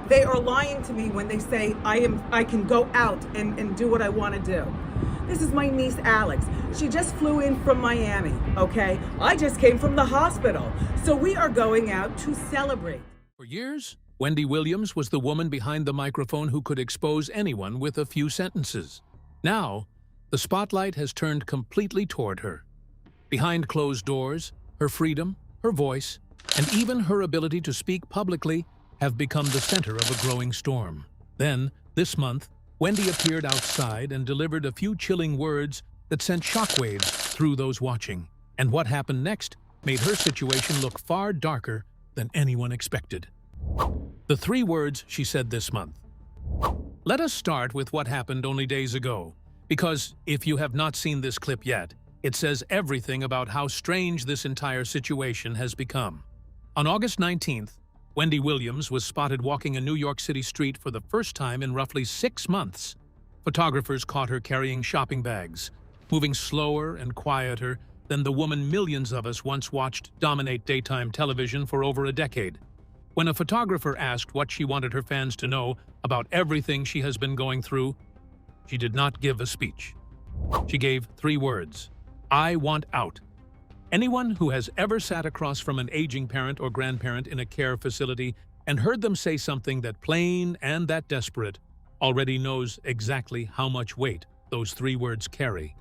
they are lying to me when they say I can go out and do what I want to do. This is my niece, Alex. She just flew in from Miami, okay? I just came from the hospital. So we are going out to celebrate. For years, Wendy Williams was the woman behind the microphone who could expose anyone with a few sentences. Now, the spotlight has turned completely toward her. Behind closed doors, her freedom, her voice, and even her ability to speak publicly have become the center of a growing storm. Then, this month, Wendy appeared outside and delivered a few chilling words that sent shockwaves through those watching. And what happened next made her situation look far darker than anyone expected. The 3 words she said this month. Let us start with what happened only days ago, because if you have not seen this clip yet, it says everything about how strange this entire situation has become. On August 19th, Wendy Williams was spotted walking a New York City street for the first time in roughly 6 months. Photographers caught her carrying shopping bags, moving slower and quieter than the woman millions of us once watched dominate daytime television for over a decade. When a photographer asked what she wanted her fans to know about everything she has been going through, she did not give a speech. She gave 3 words: I want out. Anyone who has ever sat across from an aging parent or grandparent in a care facility and heard them say something that plain and that desperate already knows exactly how much weight those 3 words carry.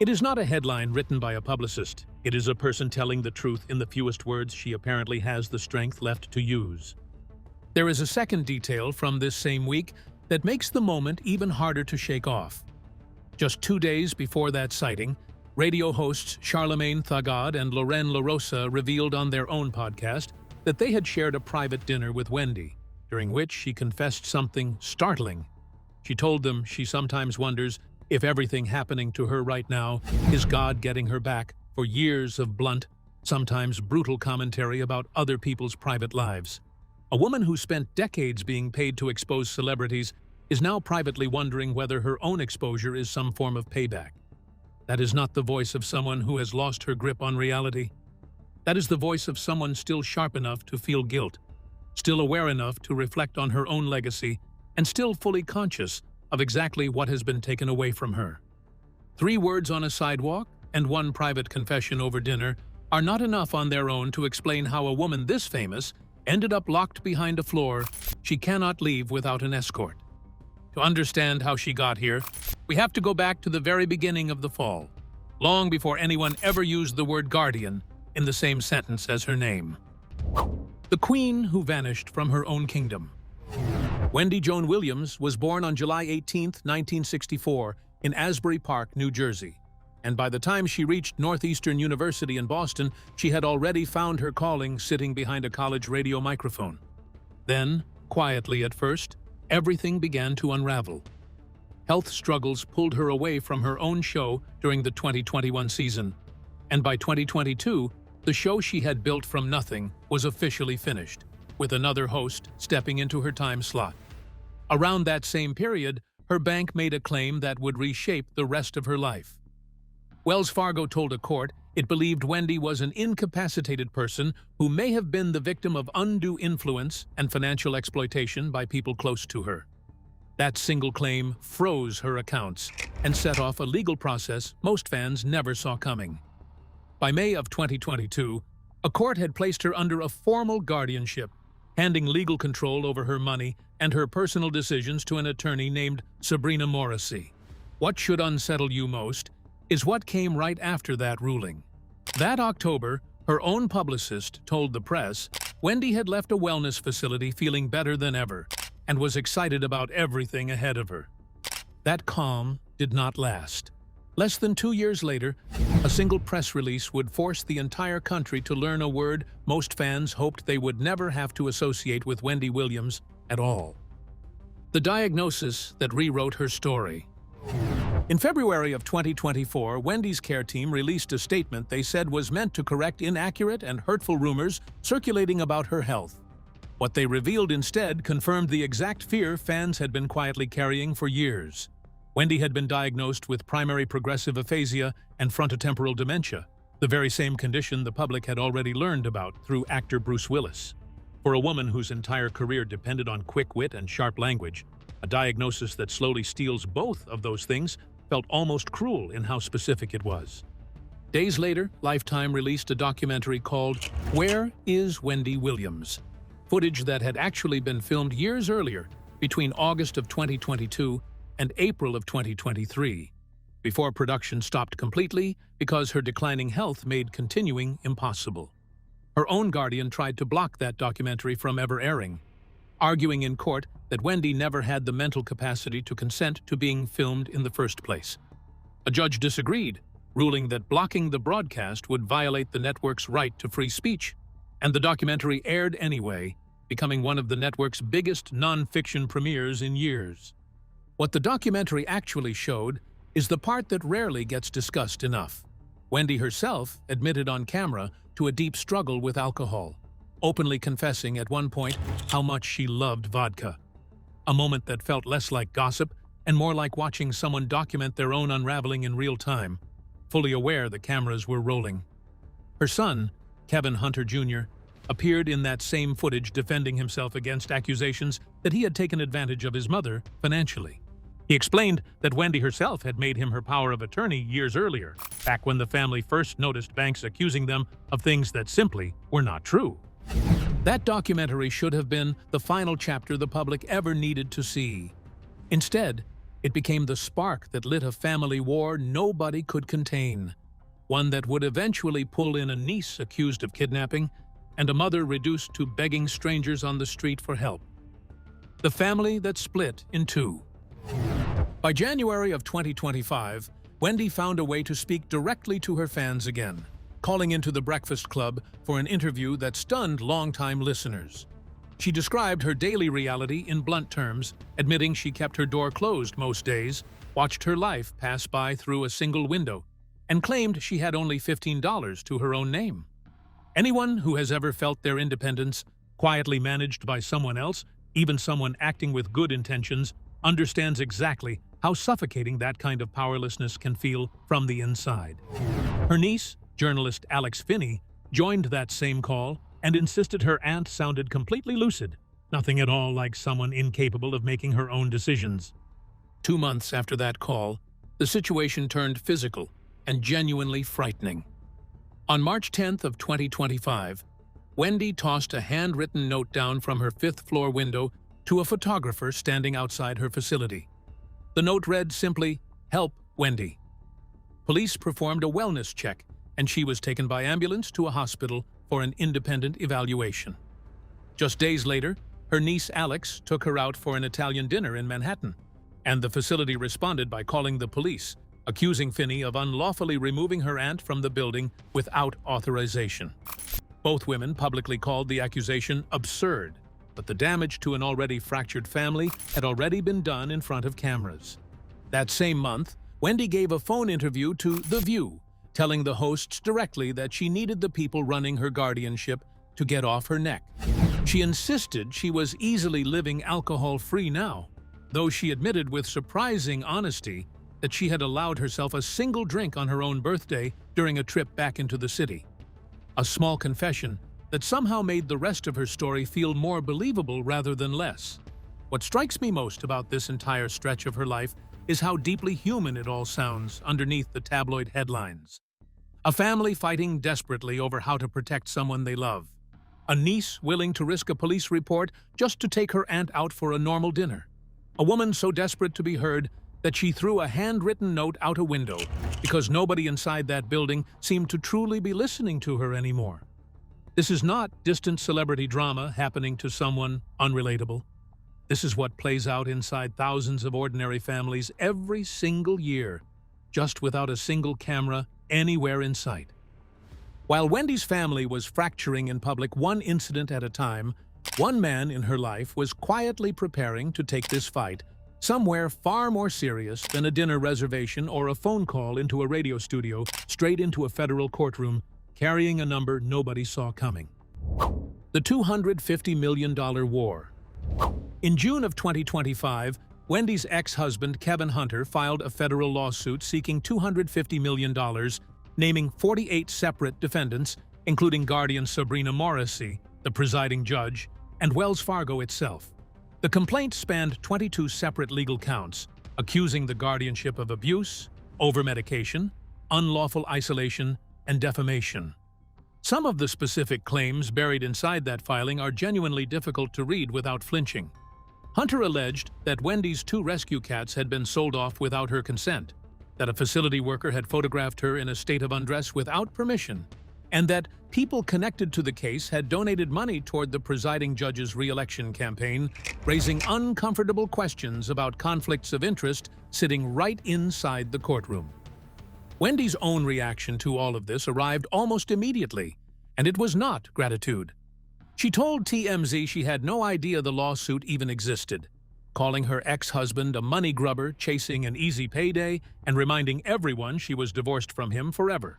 It is not a headline written by a publicist. It is a person telling the truth in the fewest words she apparently has the strength left to use. There is a second detail from this same week that makes the moment even harder to shake off. Just 2 days before that sighting, radio hosts Charlemagne Thagard and Lorraine LaRosa revealed on their own podcast that they had shared a private dinner with Wendy, during which she confessed something startling. She told them she sometimes wonders if everything happening to her right now is God getting her back for years of blunt, sometimes brutal commentary about other people's private lives. A woman who spent decades being paid to expose celebrities is now privately wondering whether her own exposure is some form of payback. That is not the voice of someone who has lost her grip on reality. That is the voice of someone still sharp enough to feel guilt, still aware enough to reflect on her own legacy, and still fully conscious of exactly what has been taken away from her. 3 words on a sidewalk and 1 private confession over dinner are not enough on their own to explain how a woman this famous ended up locked behind a floor she cannot leave without an escort. To understand how she got here, we have to go back to the very beginning of the fall, long before anyone ever used the word guardian in the same sentence as her name. The queen who vanished from her own kingdom. Wendy Joan Williams was born on July 18, 1964, in Asbury Park, New Jersey. And by the time she reached Northeastern University in Boston, she had already found her calling sitting behind a college radio microphone. Then, quietly at first, everything began to unravel. Health struggles pulled her away from her own show during the 2021 season, and by 2022, the show she had built from nothing was officially finished, with another host stepping into her time slot. Around that same period, her bank made a claim that would reshape the rest of her life. Wells Fargo told a court it believed Wendy was an incapacitated person who may have been the victim of undue influence and financial exploitation by people close to her. That single claim froze her accounts and set off a legal process most fans never saw coming. By May of 2022, a court had placed her under a formal guardianship, handing legal control over her money and her personal decisions to an attorney named Sabrina Morrissey. What should unsettle you most is what came right after that ruling. That October, her own publicist told the press Wendy had left a wellness facility feeling better than ever and was excited about everything ahead of her. That calm did not last. Less than 2 years later, a single press release would force the entire country to learn a word most fans hoped they would never have to associate with Wendy Williams at all. The diagnosis that rewrote her story. In February of 2024, Wendy's care team released a statement they said was meant to correct inaccurate and hurtful rumors circulating about her health. What they revealed instead confirmed the exact fear fans had been quietly carrying for years. Wendy had been diagnosed with primary progressive aphasia and frontotemporal dementia, the very same condition the public had already learned about through actor Bruce Willis. For a woman whose entire career depended on quick wit and sharp language, a diagnosis that slowly steals both of those things felt almost cruel in how specific it was. Days later, Lifetime released a documentary called Where is Wendy Williams? Footage that had actually been filmed years earlier, between August of 2022 and April of 2023, before production stopped completely because her declining health made continuing impossible. Her own guardian tried to block that documentary from ever airing, arguing in court that Wendy never had the mental capacity to consent to being filmed in the first place. A judge disagreed, ruling that blocking the broadcast would violate the network's right to free speech, and the documentary aired anyway, becoming one of the network's biggest non-fiction premieres in years. What the documentary actually showed is the part that rarely gets discussed enough. Wendy herself admitted on camera to a deep struggle with alcohol, openly confessing at one point how much she loved vodka. A moment that felt less like gossip and more like watching someone document their own unraveling in real time, fully aware the cameras were rolling. Her son, Kevin Hunter Jr., appeared in that same footage defending himself against accusations that he had taken advantage of his mother financially. He explained that Wendy herself had made him her power of attorney years earlier, back when the family first noticed banks accusing them of things that simply were not true. That documentary should have been the final chapter the public ever needed to see. Instead, it became the spark that lit a family war nobody could contain, one that would eventually pull in a niece accused of kidnapping and a mother reduced to begging strangers on the street for help. The family that split in two. By January of 2025, Wendy found a way to speak directly to her fans again, calling into The Breakfast Club for an interview that stunned longtime listeners. She described her daily reality in blunt terms, admitting she kept her door closed most days, watched her life pass by through a single window, and claimed she had only $15 to her own name. Anyone who has ever felt their independence quietly managed by someone else, even someone acting with good intentions, understands exactly how suffocating that kind of powerlessness can feel from the inside. Her niece, journalist Alex Finney, joined that same call and insisted her aunt sounded completely lucid, nothing at all like someone incapable of making her own decisions. 2 months after that call, the situation turned physical and genuinely frightening. On March 10th of 2025, Wendy tossed a handwritten note down from her 5th-floor window to a photographer standing outside her facility. The note read simply, "Help, Wendy." Police performed a wellness check, and she was taken by ambulance to a hospital for an independent evaluation. Just days later, her niece Alex took her out for an Italian dinner in Manhattan, and the facility responded by calling the police, accusing Finney of unlawfully removing her aunt from the building without authorization. Both women publicly called the accusation absurd, but the damage to an already fractured family had already been done in front of cameras. That same month, Wendy gave a phone interview to The View, telling the hosts directly that she needed the people running her guardianship to get off her neck. She insisted she was easily living alcohol-free now, though she admitted with surprising honesty that she had allowed herself a single drink on her own birthday during a trip back into the city. A small confession that somehow made the rest of her story feel more believable rather than less. What strikes me most about this entire stretch of her life is how deeply human it all sounds underneath the tabloid headlines. A family fighting desperately over how to protect someone they love. A niece willing to risk a police report just to take her aunt out for a normal dinner. A woman so desperate to be heard that she threw a handwritten note out a window because nobody inside that building seemed to truly be listening to her anymore. This is not distant celebrity drama happening to someone unrelatable. This is what plays out inside thousands of ordinary families every single year, just without a single camera anywhere in sight. While Wendy's family was fracturing in public one incident at a time, one man in her life was quietly preparing to take this fight somewhere far more serious than a dinner reservation or a phone call into a radio studio straight into a federal courtroom carrying a number nobody saw coming. The $250 million war. In June of 2025, Wendy's ex-husband Kevin Hunter filed a federal lawsuit seeking $250 million, naming 48 separate defendants, including guardian Sabrina Morrissey, the presiding judge, and Wells Fargo itself. The complaint spanned 22 separate legal counts, accusing the guardianship of abuse, overmedication, unlawful isolation, and defamation. Some of the specific claims buried inside that filing are genuinely difficult to read without flinching. Hunter alleged that Wendy's 2 rescue cats had been sold off without her consent, that a facility worker had photographed her in a state of undress without permission, and that people connected to the case had donated money toward the presiding judge's re-election campaign, raising uncomfortable questions about conflicts of interest sitting right inside the courtroom. Wendy's own reaction to all of this arrived almost immediately, and it was not gratitude. She told TMZ she had no idea the lawsuit even existed, calling her ex-husband a money grubber chasing an easy payday and reminding everyone she was divorced from him forever.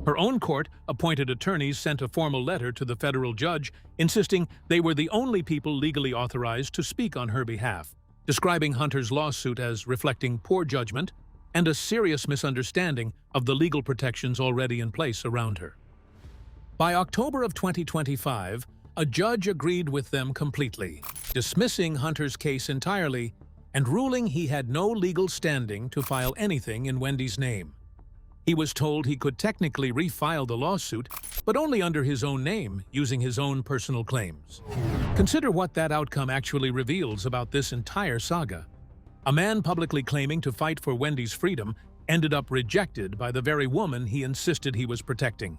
Her own court-appointed attorneys sent a formal letter to the federal judge insisting they were the only people legally authorized to speak on her behalf, describing Hunter's lawsuit as reflecting poor judgment and a serious misunderstanding of the legal protections already in place around her. By October of 2025, a judge agreed with them completely, dismissing Hunter's case entirely and ruling he had no legal standing to file anything in Wendy's name. He was told he could technically refile the lawsuit, but only under his own name, using his own personal claims. Consider what that outcome actually reveals about this entire saga. A man publicly claiming to fight for Wendy's freedom ended up rejected by the very woman he insisted he was protecting.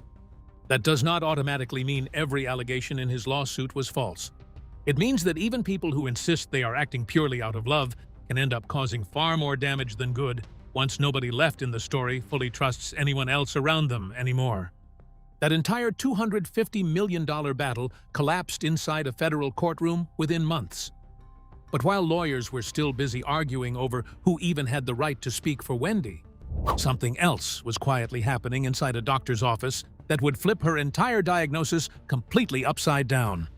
That does not automatically mean every allegation in his lawsuit was false. It means that even people who insist they are acting purely out of love can end up causing far more damage than good once nobody left in the story fully trusts anyone else around them anymore. That entire $250 million battle collapsed inside a federal courtroom within months. But while lawyers were still busy arguing over who even had the right to speak for Wendy, something else was quietly happening inside a doctor's office that would flip her entire diagnosis completely upside down.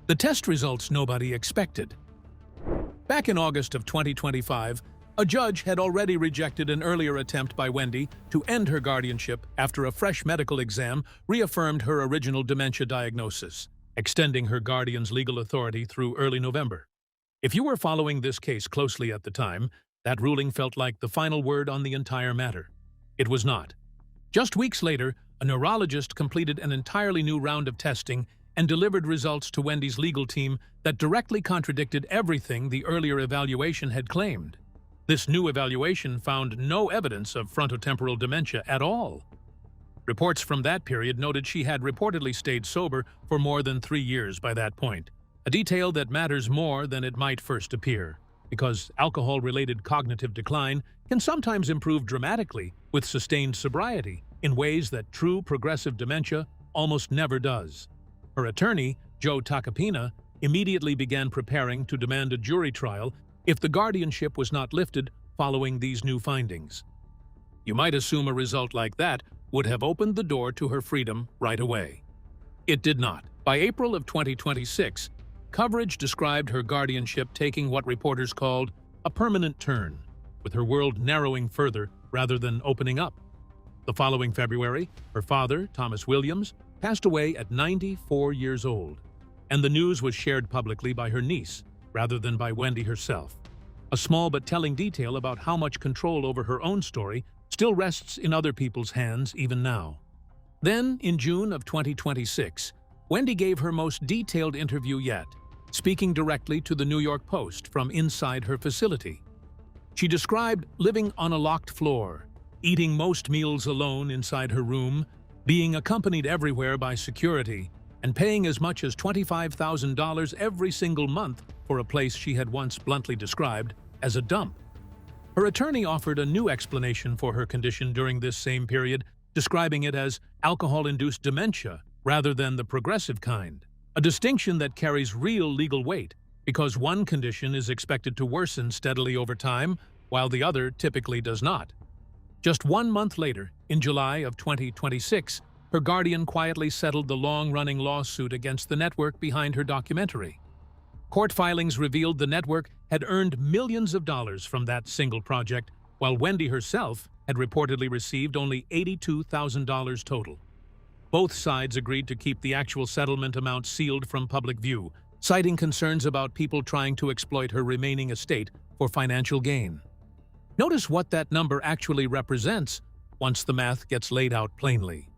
The test results nobody expected. Back in August of 2025, a judge had already rejected an earlier attempt by Wendy to end her guardianship after a fresh medical exam reaffirmed her original dementia diagnosis, extending her guardian's legal authority through early November. If you were following this case closely at the time, that ruling felt like the final word on the entire matter. It was not. Just weeks later, a neurologist completed an entirely new round of testing and delivered results to Wendy's legal team that directly contradicted everything the earlier evaluation had claimed. This new evaluation found no evidence of frontotemporal dementia at all. Reports from that period noted she had reportedly stayed sober for more than 3 years by that point, a detail that matters more than it might first appear, because alcohol-related cognitive decline can sometimes improve dramatically with sustained sobriety in ways that true progressive dementia almost never does. Her attorney, Joe Tacopina, immediately began preparing to demand a jury trial if the guardianship was not lifted following these new findings. You might assume a result like that would have opened the door to her freedom right away. It did not. By April of 2026, coverage described her guardianship taking what reporters called a permanent turn, with her world narrowing further rather than opening up. The following February, her father, Thomas Williams, passed away at 94 years old, and the news was shared publicly by her niece rather than by Wendy herself. A small but telling detail about how much control over her own story still rests in other people's hands even now. Then, in June of 2026, Wendy gave her most detailed interview yet, speaking directly to the New York Post from inside her facility. She described living on a locked floor, eating most meals alone inside her room, being accompanied everywhere by security, and paying as much as $25,000 every single month for a place she had once bluntly described as a dump. Her attorney offered a new explanation for her condition during this same period, describing it as alcohol-induced dementia rather than the progressive kind, a distinction that carries real legal weight because one condition is expected to worsen steadily over time, while the other typically does not. Just 1 month later, in July of 2026, her guardian quietly settled the long-running lawsuit against the network behind her documentary. Court filings revealed the network had earned millions of dollars from that single project, while Wendy herself had reportedly received only $82,000 total. Both sides agreed to keep the actual settlement amount sealed from public view, citing concerns about people trying to exploit her remaining estate for financial gain. Notice what that number actually represents once the math gets laid out plainly.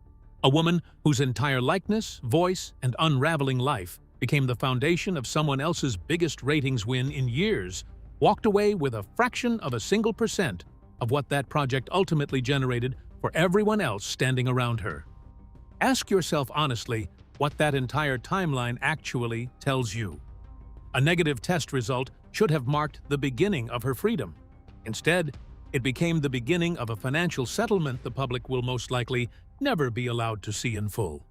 A woman whose entire likeness, voice, and unraveling life became the foundation of someone else's biggest ratings win in years walked away with a fraction of a single % of what that project ultimately generated for everyone else standing around her. Ask yourself honestly what that entire timeline actually tells you. A negative test result should have marked the beginning of her freedom. Instead, it became the beginning of a financial settlement the public will most likely never be allowed to see in full.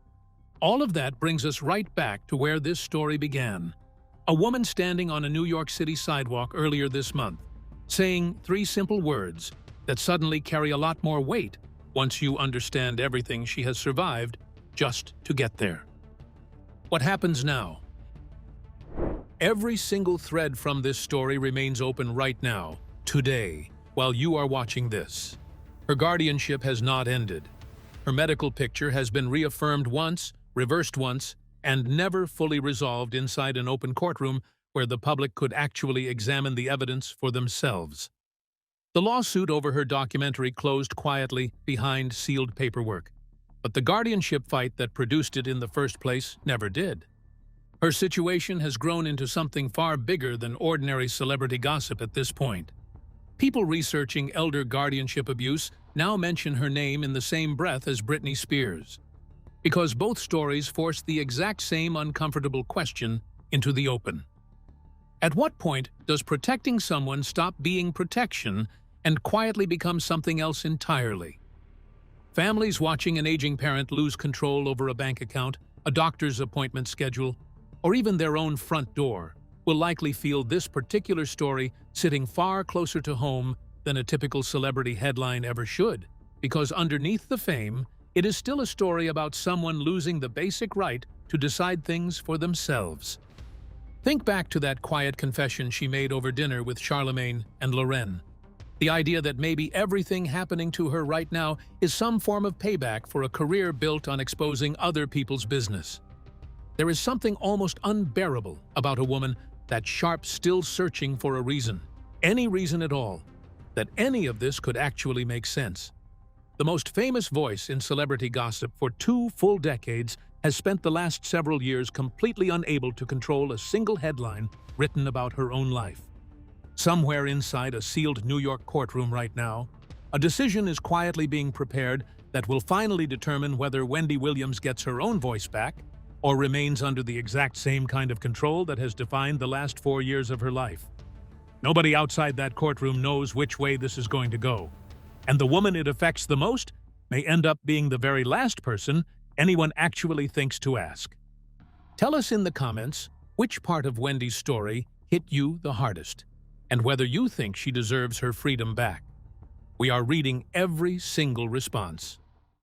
All of that brings us right back to where this story began. A woman standing on a New York City sidewalk earlier this month, saying 3 simple words that suddenly carry a lot more weight once you understand everything she has survived just to get there. What happens now? Every single thread from this story remains open right now, today, while you are watching this. Her guardianship has not ended. Her medical picture has been reaffirmed once, reversed once, and never fully resolved inside an open courtroom where the public could actually examine the evidence for themselves. The lawsuit over her documentary closed quietly behind sealed paperwork, but the guardianship fight that produced it in the first place never did. Her situation has grown into something far bigger than ordinary celebrity gossip at this point. People researching elder guardianship abuse now mention her name in the same breath as Britney Spears, because both stories force the exact same uncomfortable question into the open. At what point does protecting someone stop being protection and quietly become something else entirely? Families watching an aging parent lose control over a bank account, a doctor's appointment schedule, or even their own front door will likely feel this particular story sitting far closer to home than a typical celebrity headline ever should, because underneath the fame, it is still a story about someone losing the basic right to decide things for themselves. Think back to that quiet confession she made over dinner with Charlemagne and Loren. The idea that maybe everything happening to her right now is some form of payback for a career built on exposing other people's business. There is something almost unbearable about a woman that sharp, still searching for a reason, any reason at all, that any of this could actually make sense. The most famous voice in celebrity gossip for 2 full decades has spent the last several years completely unable to control a single headline written about her own life. Somewhere inside a sealed New York courtroom right now, a decision is quietly being prepared that will finally determine whether Wendy Williams gets her own voice back or remains under the exact same kind of control that has defined the last 4 years of her life. Nobody outside that courtroom knows which way this is going to go, and the woman it affects the most may end up being the very last person anyone actually thinks to ask. Tell us in the comments which part of Wendy's story hit you the hardest, and whether you think she deserves her freedom back. We are reading every single response.